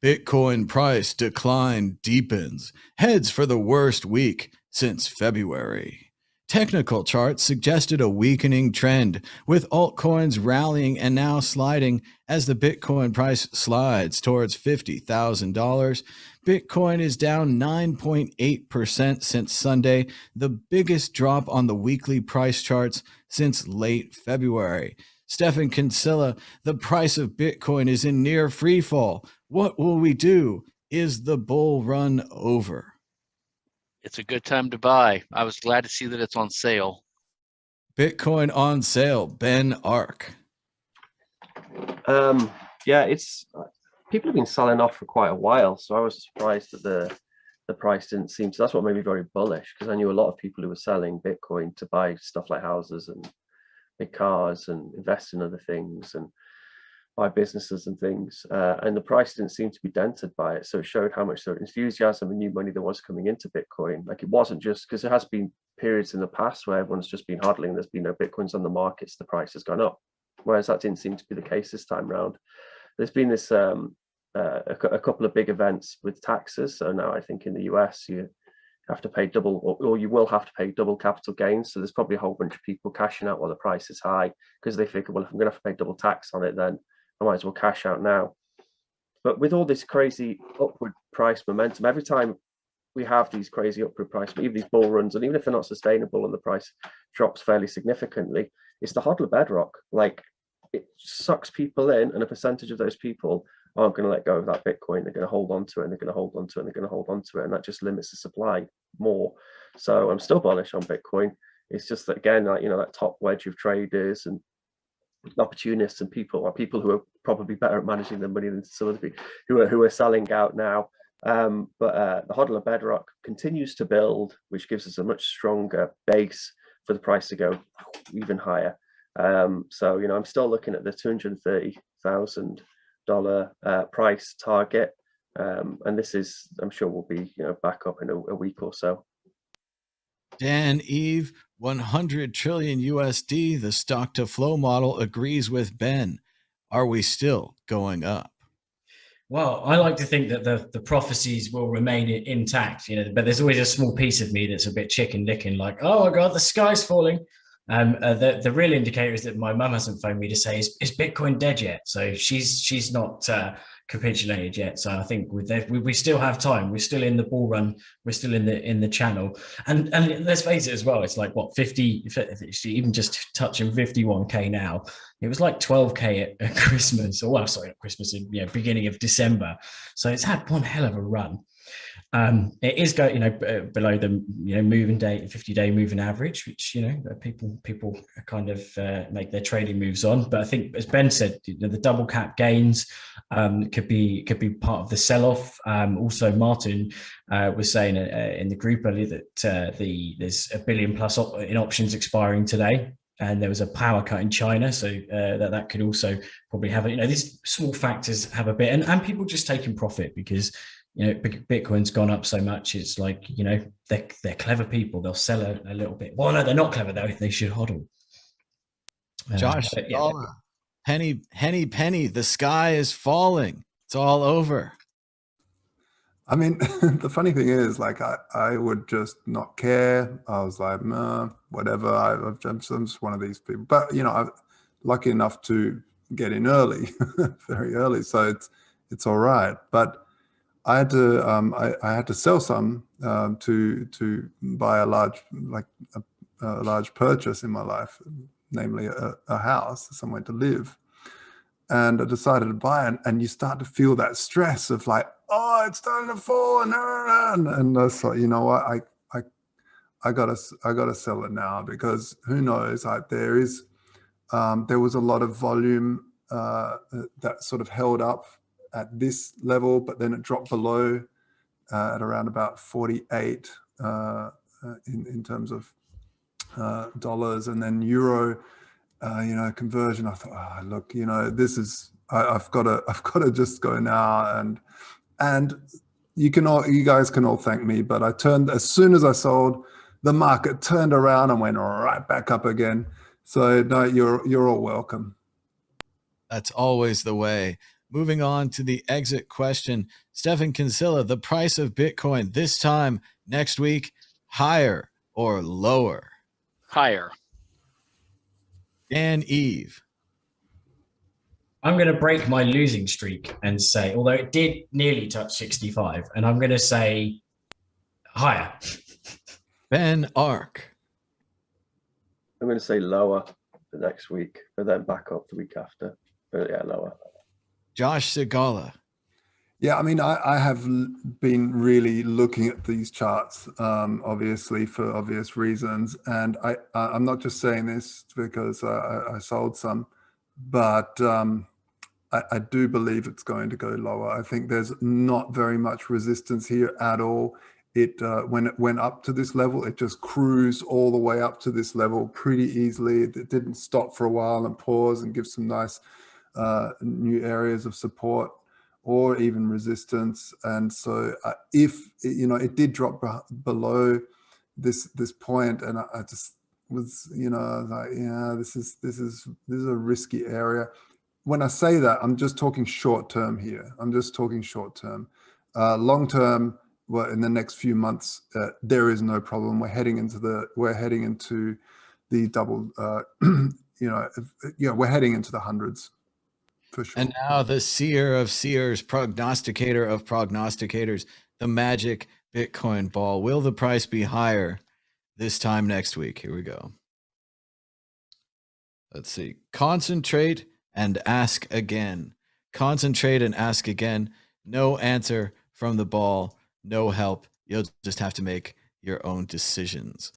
Bitcoin price decline deepens, heads for the worst week since February. Technical charts suggested a weakening trend, with altcoins rallying and now sliding as the Bitcoin price slides towards $50,000. Bitcoin is down 9.8% since Sunday, the biggest drop on the weekly price charts since late February. Stefan Kinsella, the price of Bitcoin is in near free fall. What will we do? Is the bull run over? It's a good time to buy. I was glad to see that it's on sale. Bitcoin on sale, Ben Ark. Yeah, it's people have been selling off for quite a while, so I was surprised that the price didn't seem to. That's what made me very bullish, because I knew a lot of people who were selling Bitcoin to buy stuff like houses and big cars and invest in other things and buy businesses and things, and the price didn't seem to be dented by it. So it showed how much sort of enthusiasm and new money there was coming into Bitcoin. Like, it wasn't just because there has been periods in the past where everyone's just been hodling, there's been no Bitcoins on the markets, the price has gone up, whereas that didn't seem to be the case this time around. There's been this a couple of big events with taxes. So now I think in the US you have to pay double, or you will have to pay double capital gains. So there's probably a whole bunch of people cashing out while the price is high, because they figure, well, if I'm going to have to pay double tax on it, then I might as well cash out now. But with all this crazy upward price momentum, every time we have these crazy upward price, even these bull runs, and even if they're not sustainable and the price drops fairly significantly, it's the hodler bedrock. Like, it sucks people in, and a percentage of those people aren't going to let go of that Bitcoin. They're going to hold on to it, and they're going to hold on to it, and they're going to hold on to it, and that just limits the supply more. So I'm still bullish on Bitcoin. It's just that, again, like, that top wedge of traders and opportunists and people who are probably better at managing their money than some of the people who are selling out now. But the hodler bedrock continues to build, which gives us a much stronger base for the price to go even higher. So I'm still looking at the $230,000 price target, and this is, I'm sure, will be back up in a week or so. Dan Eve, 100 trillion USD, the stock to flow model agrees with Ben. Are we still going up? Well, I like to think that the prophecies will remain intact, but there's always a small piece of me that's a bit chicken licking, like, oh my God, the sky's falling. The real indicator is that my mum hasn't phoned me to say, is Bitcoin dead yet? So she's not capitulated yet. So I think we still have time. We're still in the bull run. We're still in the channel. And let's face it as well. It's like, what, 50, even just touching 51K now. It was like 12K at Christmas, or, well, sorry, not Christmas, beginning of December. So it's had one hell of a run. It is going, below the moving day, 50-day moving average, which people kind of make their trading moves on. But I think, as Ben said, the double cap gains could be part of the sell-off. Also, Martin was saying in the group earlier that there's $1 billion plus in options expiring today. And there was a power cut in China, so that could also probably have these small factors have a bit, and people just taking profit because Bitcoin's gone up so much. It's like, they're clever people. They'll sell a little bit. Well, no, they're not clever though. They should hodl. Josh, penny, the sky is falling. It's all over. I mean, the funny thing is, like, I would just not care. I was like, nah, whatever. I'm just one of these people. But I'm lucky enough to get in early, very early, so it's all right. But I had to sell some to buy a large purchase in my life, namely a house, somewhere to live. And I decided to buy it, and you start to feel that stress of like, oh, it's starting to fall, and I thought, you know what, I gotta sell it now, because who knows? Like, there was a lot of volume that sort of held up at this level, but then it dropped below at around about 48 in terms of dollars, and then euro. Conversion. I thought, oh, look, this is, I've got to just go now, and you guys can all thank me, but as soon as I sold, the market turned around and went right back up again. So no, you're all welcome. That's always the way. Moving on to the exit question. Stefan Kinsella, the price of Bitcoin this time next week, higher or lower? Higher. Dan Eve. I'm going to break my losing streak and say, although it did nearly touch 65, and I'm going to say higher. Ben Ark. I'm going to say lower the next week, but then back up the week after. But yeah, lower. Josh Segala. Yeah, I mean, I have been really looking at these charts, obviously for obvious reasons, and I'm not just saying this because I sold some, but I do believe it's going to go lower. I think there's not very much resistance here at all. When it went up to this level, it just cruised all the way up to this level pretty easily. It didn't stop for a while and pause and give some nice new areas of support or even resistance. And so if it did drop below this point, and I just was I was like, yeah, this is a risky area. When I say that, I'm just talking short term here. I'm just talking short term. Long term, well, in the next few months, there is no problem. We're heading into the double. We're heading into the hundreds. For sure. And now the seer of seers, prognosticator of prognosticators, the magic Bitcoin ball. Will the price be higher this time next week? Here we go. Let's see. Concentrate and ask again. Concentrate and ask again. No answer from the ball. No help. You'll just have to make your own decisions.